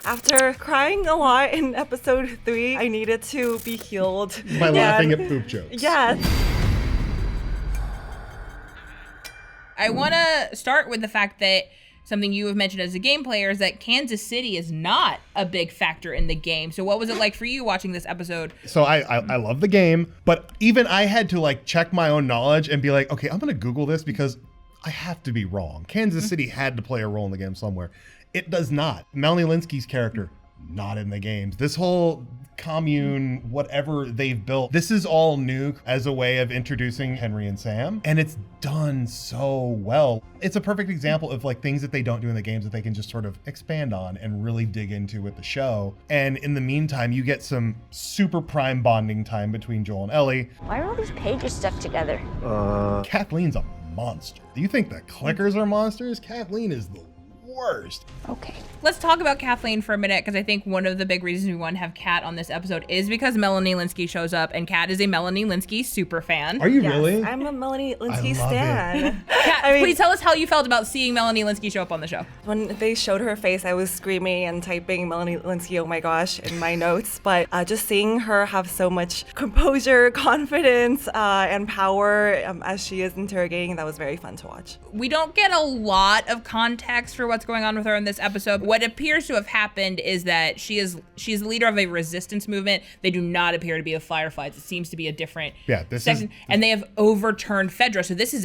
After crying a lot in episode 3, I needed to be healed. By laughing at poop jokes. Yes. I want to start with the fact that something you have mentioned as a game player is that Kansas City is not a big factor in the game. So what was it like for you watching this episode? So I love the game, but even I had to like check my own knowledge and be like, okay, I'm going to Google this because I have to be wrong. Kansas City had to play a role in the game somewhere. It does not. Melanie Lynskey's character, not in the games. This whole commune, whatever they've built, this is all new as a way of introducing Henry and Sam, and it's done so well. It's a perfect example of like things that they don't do in the games that they can just sort of expand on and really dig into with the show. And in the meantime, you get some super prime bonding time between Joel and Ellie. Why are all these pages stuck together? Kathleen's a monster. Do you think the clickers are monsters? Kathleen is the worst. Okay. Let's talk about Kathleen for a minute, because I think one of the big reasons we want to have Kat on this episode is because Melanie Lynskey shows up, and Kat is a Melanie Lynskey super fan. Are you Yes, really? I'm a Melanie Lynskey I love stan. Kat, I mean- please tell us how you felt about seeing Melanie Lynskey show up on the show. When they showed her face, I was screaming and typing Melanie Lynskey, oh my gosh, in my notes. But just seeing her have so much composure, confidence, and power as she is interrogating, that was very fun to watch. We don't get a lot of context for what's going on with her in this episode. What appears to have happened is that she's the leader of a resistance movement. They do not appear to be the Fireflies. It seems to be a different section. And they have overturned Fedra. So this is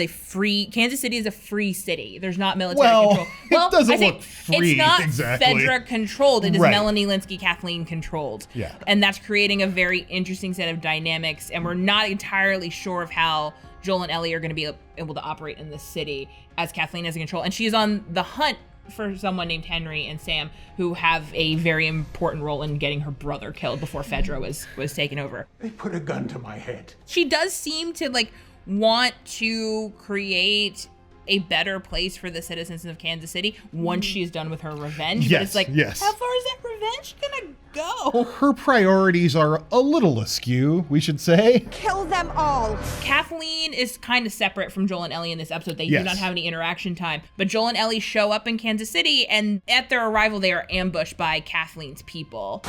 Kansas City is a free city. There's not military control. Well, it doesn't look free, it's not exactly. Fedra controlled. It is Right. Melanie Lynskey, Kathleen controlled. Yeah. And that's creating a very interesting set of dynamics. And we're not entirely sure of how Joel and Ellie are going to be able to operate in this city as Kathleen is in control. And she's on the hunt for someone named Henry and Sam, who have a very important role in getting her brother killed before Fedra was taken over. They put a gun to my head. She does seem to want to create a better place for the citizens of Kansas City once she's done with her revenge. Yes, but it's yes. how far is that revenge gonna go? Her priorities are a little askew, we should say. Kill them all. Kathleen is kind of separate from Joel and Ellie in this episode. They do Yes. not have any interaction time. But Joel and Ellie show up in Kansas City, and at their arrival, they are ambushed by Kathleen's people.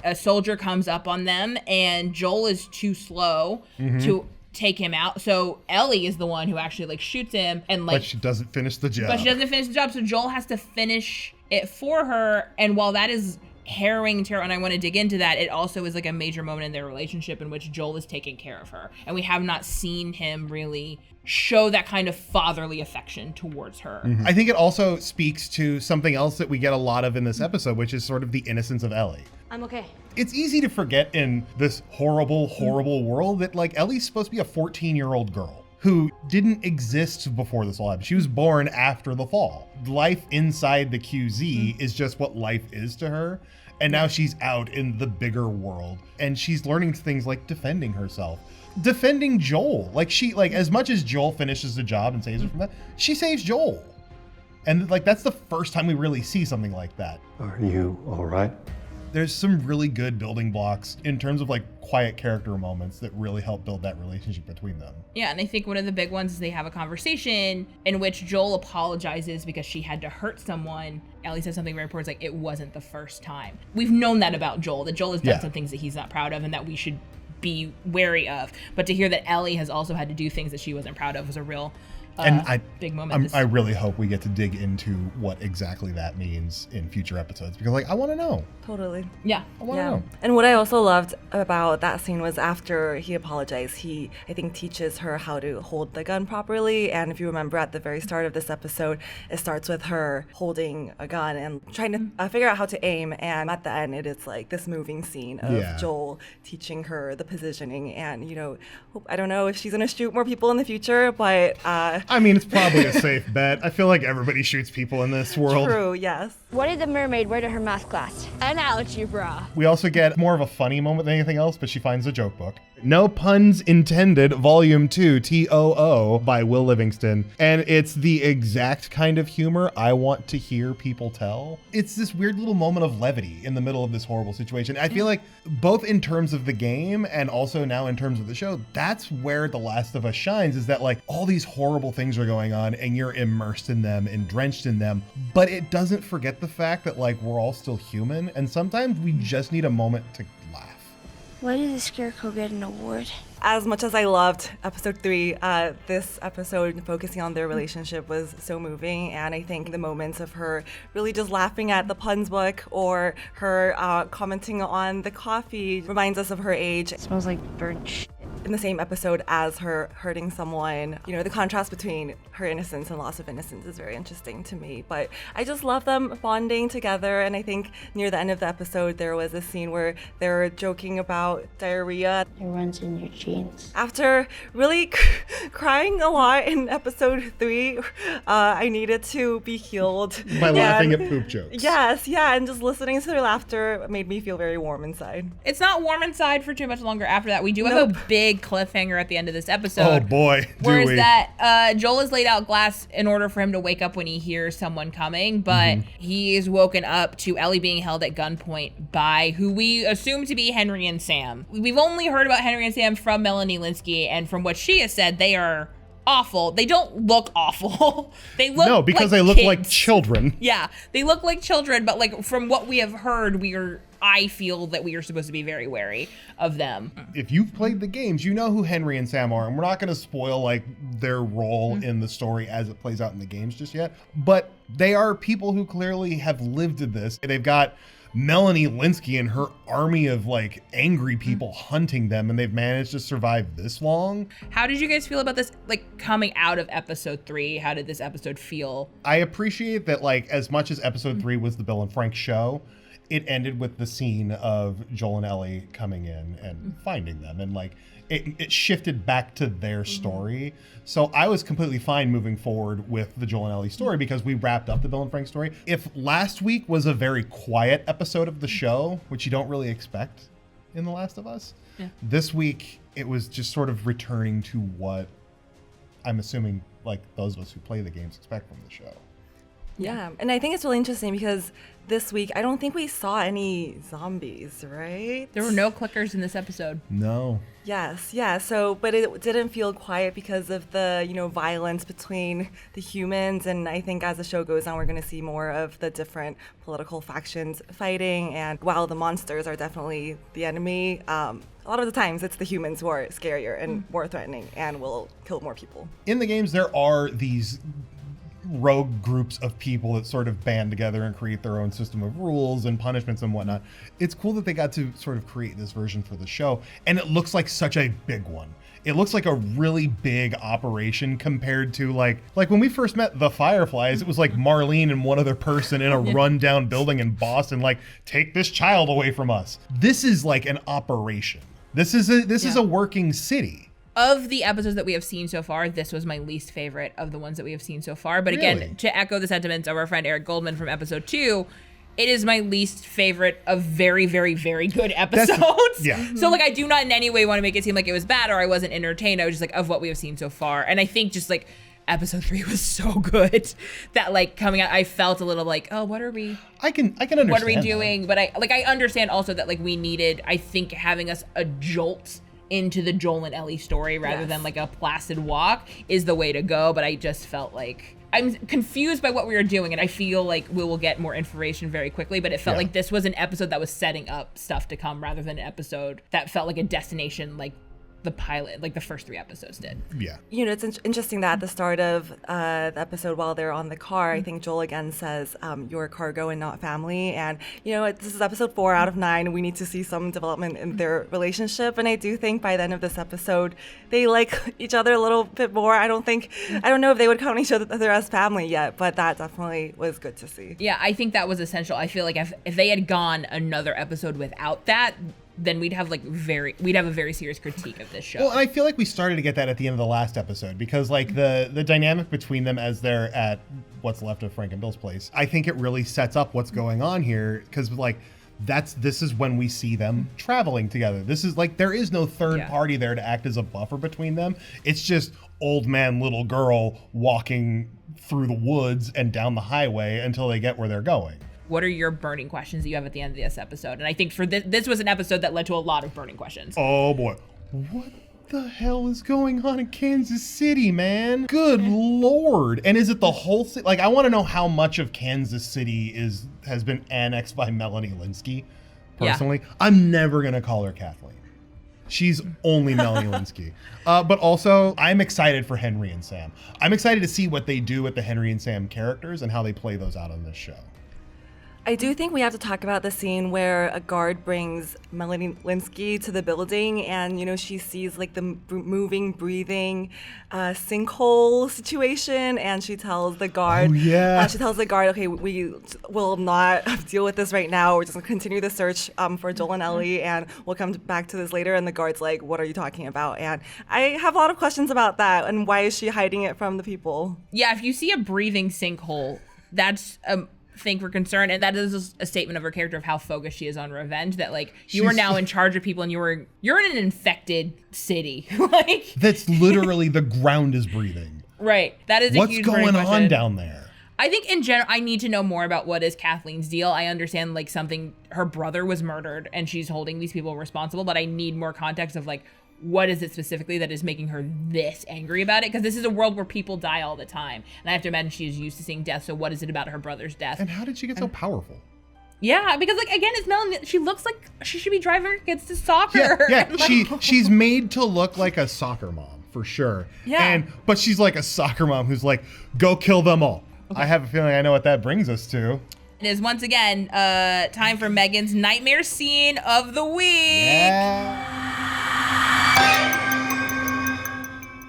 A soldier comes up on them, and Joel is too slow to take him out. So Ellie is the one who actually shoots him, and But she doesn't finish the job. But she doesn't finish the job, so Joel has to finish it for her. And while that is harrowing to her, and I want to dig into that, it also is a major moment in their relationship in which Joel is taking care of her. And we have not seen him really show that kind of fatherly affection towards her. I think it also speaks to something else that we get a lot of in this episode, which is sort of the innocence of Ellie. I'm okay. It's easy to forget in this horrible, horrible world that Ellie's supposed to be a 14-year-old girl who didn't exist before this all happened. She was born after the fall. Life inside the QZ is just what life is to her. And now she's out in the bigger world, and she's learning things like defending herself, defending Joel. As much as Joel finishes the job and saves her from that, she saves Joel. And that's the first time we really see something like that. Are you all right? There's some really good building blocks in terms of quiet character moments that really help build that relationship between them. Yeah, and I think one of the big ones is they have a conversation in which Joel apologizes because she had to hurt someone. Ellie says something very important, it wasn't the first time. We've known that about Joel, that Joel has done some things that he's not proud of and that we should be wary of. But to hear that Ellie has also had to do things that she wasn't proud of was a real big moment. I really hope we get to dig into what exactly that means in future episodes, because I want to know. Totally. Yeah. I want to know. And what I also loved about that scene was after he apologized, he, I think, teaches her how to hold the gun properly. And if you remember at the very start of this episode, it starts with her holding a gun and trying to figure out how to aim. And at the end, it is this moving scene of Joel teaching her the positioning. And, I don't know if she's going to shoot more people in the future, but... it's probably a safe bet. I feel like everybody shoots people in this world. True, yes. What did the mermaid wear to her math class? An algebra. We also get more of a funny moment than anything else, but she finds a joke book. No Puns Intended, Volume 2, TOO, by Will Livingston. And it's the exact kind of humor I want to hear people tell. It's this weird little moment of levity in the middle of this horrible situation. I feel like both in terms of the game and also now in terms of the show, that's where The Last of Us shines, is that like all these horrible things are going on and you're immersed in them and drenched in them. But it doesn't forget the fact that like we're all still human and sometimes we just need a moment to laugh. Why did the Scarecrow get an award? As much as I loved episode 3, this episode focusing on their relationship was so moving, and I think the moments of her really just laughing at the puns book or her commenting on the coffee reminds us of her age. It smells like burnt shit. In the same episode as her hurting someone, you know, the contrast between her innocence and loss of innocence is very interesting to me. But I just love them bonding together, and I think near the end of the episode there was a scene where they were joking about diarrhea. It runs in your genes. After really crying a lot in episode 3, I needed to be healed. By laughing at poop jokes. Yes, yeah, and just listening to their laughter made me feel very warm inside. It's not warm inside for too much longer after that. We do have a big cliffhanger at the end of this episode. Oh boy, Whereas that Joel has laid out glass in order for him to wake up when he hears someone coming, but he is woken up to Ellie being held at gunpoint by who we assume to be Henry and Sam. We've only heard about Henry and Sam from Melanie Lynskey, and from what she has said, they are awful. They don't look awful. They look no, because like they look kids. like children. Yeah, they look like children, but like from what we have heard, I feel that we are supposed to be very wary of them. If you've played the games, you know who Henry and Sam are, and we're not going to spoil like their role in the story as it plays out in the games just yet. But they are people who clearly have lived in this. They've got Melanie Lynskey and her army of like angry people hunting them, and they've managed to survive this long. How did you guys feel about this, like coming out of episode 3? How did this episode feel? I appreciate that, like, as much as episode 3 was the Bill and Frank show, it ended with the scene of Joel and Ellie coming in and finding them, and like it shifted back to their story. So I was completely fine moving forward with the Joel and Ellie story because we wrapped up the Bill and Frank story. If last week was a very quiet episode of the show, which you don't really expect in The Last of Us, this week it was just sort of returning to what I'm assuming like those of us who play the games expect from the show. Yeah, and I think it's really interesting because this week, I don't think we saw any zombies, right? There were no clickers in this episode. No. Yes, yeah. So, but it didn't feel quiet because of the, you know, violence between the humans. And I think as the show goes on, we're going to see more of the different political factions fighting. And while the monsters are definitely the enemy, a lot of the times it's the humans who are scarier and more threatening and will kill more people. In the games, there are these rogue groups of people that sort of band together and create their own system of rules and punishments and whatnot. It's cool that they got to sort of create this version for the show, and it looks like such a big one. It looks like a really big operation compared to like when we first met the Fireflies, it was like Marlene and one other person in a rundown building in Boston, like, take this child away from us. This is like an operation. This is a working city. Of the episodes that we have seen so far, this was my least favorite of the ones that we have seen so far. But again, Really? to echo the sentiments of our friend Eric Goldman from episode 2, it is my least favorite of very, very, very good episodes. Yeah. So like, I do not in any way want to make it seem like it was bad or I wasn't entertained. I was just like, of what we have seen so far. And I think just like episode 3 was so good that like coming out, I felt a little like, oh, what are we? I can understand. What are we doing? But I understand also that like we needed, I think, having us a jolt into the Joel and Ellie story rather than like a placid walk is the way to go. But I just felt like I'm confused by what we were doing, and I feel like we will get more information very quickly, but it felt like this was an episode that was setting up stuff to come rather than an episode that felt like a destination like the pilot, like the first 3 episodes did. Yeah. You know, it's interesting that at the start of the episode, while they're on the car, I think Joel again says, "You're cargo and not family." And you know, this is episode 4 out of 9. We need to see some development in their relationship, and I do think by the end of this episode, they like each other a little bit more. I don't know if they would count each other as family yet, but that definitely was good to see. Yeah, I think that was essential. I feel like if they had gone another episode without that, then we'd have a very serious critique of this show. Well, and I feel like we started to get that at the end of the last episode because like the dynamic between them as they're at what's left of Frank and Bill's place, I think it really sets up what's going on here because like this is when we see them traveling together. This is like, there is no third party there to act as a buffer between them. It's just old man, little girl walking through the woods and down the highway until they get where they're going. What are your burning questions that you have at the end of this episode? And I think for this was an episode that led to a lot of burning questions. Oh boy. What the hell is going on in Kansas City, man? Good Lord. And is it the whole city? Like, I want to know how much of Kansas City has been annexed by Melanie Lynskey, personally. Yeah. I'm never going to call her Kathleen. She's only Melanie Lynskey. But also, I'm excited for Henry and Sam. I'm excited to see what they do with the Henry and Sam characters and how they play those out on this show. I do think we have to talk about the scene where a guard brings Melanie Lynskey to the building, and she sees like the moving, breathing sinkhole situation, and she tells the guard, okay, we will not deal with this right now. We're just gonna continue the search for Joel and Ellie, and we'll come back to this later. And the guard's like, what are you talking about? And I have a lot of questions about that, and why is she hiding it from the people? Yeah, if you see a breathing sinkhole, that's thing for concern, and that is a statement of her character of how focused she is on revenge, that like you are now in charge of people and you're in an infected city. Like, that's literally the ground is breathing. Right. That is a huge what's going on down there. I think in general I need to know more about what is Kathleen's deal. I understand like her brother was murdered and she's holding these people responsible, but I need more context of like, what is it specifically that is making her this angry about it? Because this is a world where people die all the time. And I have to imagine she is used to seeing death. So what is it about her brother's death? And how did she get so powerful? Yeah, because like, again, it's Melanie. She looks like she should be driving her kids to soccer. Yeah. She's made to look like a soccer mom, for sure. Yeah. But she's like a soccer mom who's like, go kill them all. Okay. I have a feeling I know what that brings us to. It is once again time for Megan's nightmare scene of the week. Yeah.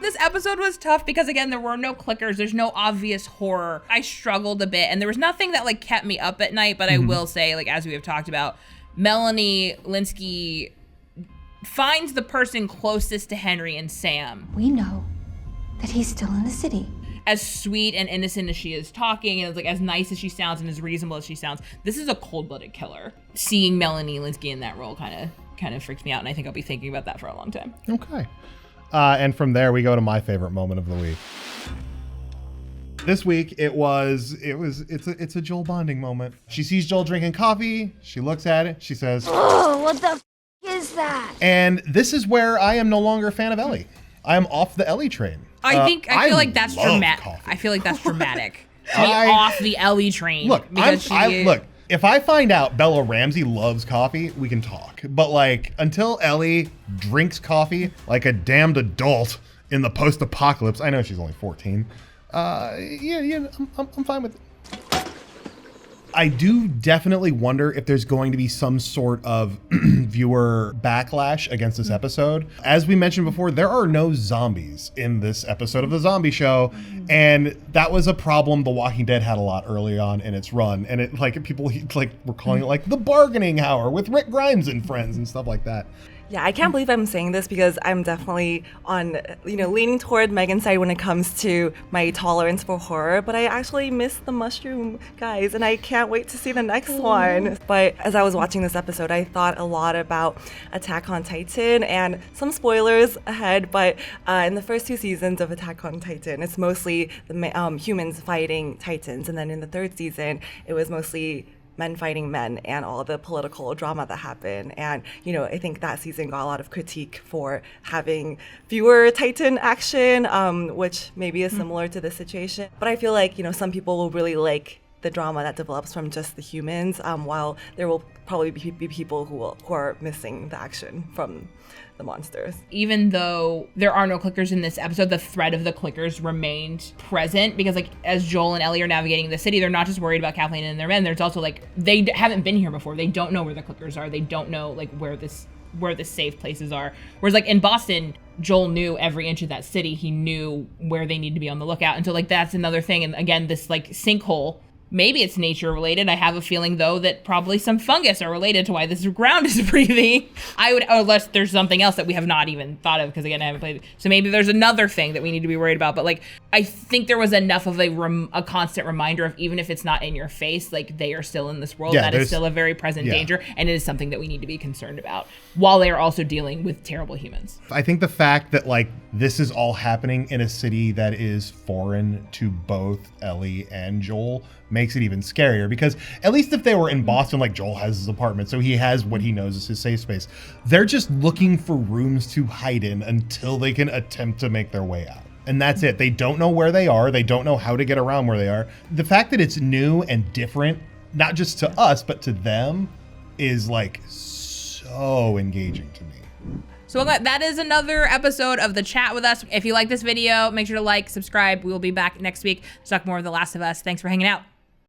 This episode was tough because, again, there were no clickers. There's no obvious horror. I struggled a bit, and there was nothing that like kept me up at night. But I will say, like, as we have talked about, Melanie Lynskey finds the person closest to Henry and Sam. We know that he's still in the city. As sweet and innocent as she is talking, and like as nice as she sounds and as reasonable as she sounds, this is a cold-blooded killer. Seeing Melanie Lynskey in that role kind of freaks me out, and I think I'll be thinking about that for a long time. Okay. And from there, we go to my favorite moment of the week. This week, it's a Joel bonding moment. She sees Joel drinking coffee. She looks at it. She says, "Oh, what the is that?" And this is where I am no longer a fan of Ellie. I am off the Ellie train. I feel like that's dramatic. Coffee. I feel like that's dramatic. To be off the Ellie train. Look, if I find out Bella Ramsey loves coffee, we can talk. But like, until Ellie drinks coffee like a damned adult in the post-apocalypse, I know she's only 14. I'm fine with it. I do definitely wonder if there's going to be some sort of viewer backlash against this episode. As we mentioned before, there are no zombies in this episode of The Zombie Show. And that was a problem The Walking Dead had a lot early on in its run. And it like people like were calling it like the bargaining hour with Rick Grimes and friends and stuff like that. Yeah, I can't believe I'm saying this because I'm definitely on, leaning toward Megan's side when it comes to my tolerance for horror, but I actually miss the mushroom guys and I can't wait to see the next one. But as I was watching this episode, I thought a lot about Attack on Titan, and some spoilers ahead, but in the first 2 seasons of Attack on Titan, it's mostly the humans fighting Titans, and then in the 3rd season, it was mostly men fighting men and all the political drama that happened. And, I think that season got a lot of critique for having fewer Titan action, which maybe is similar to this situation. But I feel like, some people will really like the drama that develops from just the humans, while there will probably be people who are missing the action from the monsters. Even though there are no clickers in this episode, the threat of the clickers remained present because, like, as Joel and Ellie are navigating the city, they're not just worried about Kathleen and their men. There's also like they haven't been here before. They don't know where the clickers are. They don't know like where the safe places are. Whereas like in Boston, Joel knew every inch of that city. He knew where they need to be on the lookout. And so like that's another thing. And again, this like sinkhole Maybe it's nature related. I have a feeling, though, that probably some fungus are related to why this ground is breathing. Unless there's something else that we have not even thought of, because again, I haven't played. So maybe there's another thing that we need to be worried about. But like, I think there was enough of a constant reminder of, even if it's not in your face, like they are still in this world. That is still a very present danger, and it is something that we need to be concerned about while they are also dealing with terrible humans. I think the fact that like this is all happening in a city that is foreign to both Ellie and Joel makes it even scarier, because at least if they were in Boston, like Joel has his apartment, so he has what he knows is his safe space. They're just looking for rooms to hide in until they can attempt to make their way out. And that's it. They don't know where they are. They don't know how to get around where they are. The fact that it's new and different, not just to us, but to them, is like so engaging to me. So that is another episode of The Chat With Us. If you like this video, make sure to like, subscribe. We will be back next week to talk more of The Last of Us. Thanks for hanging out.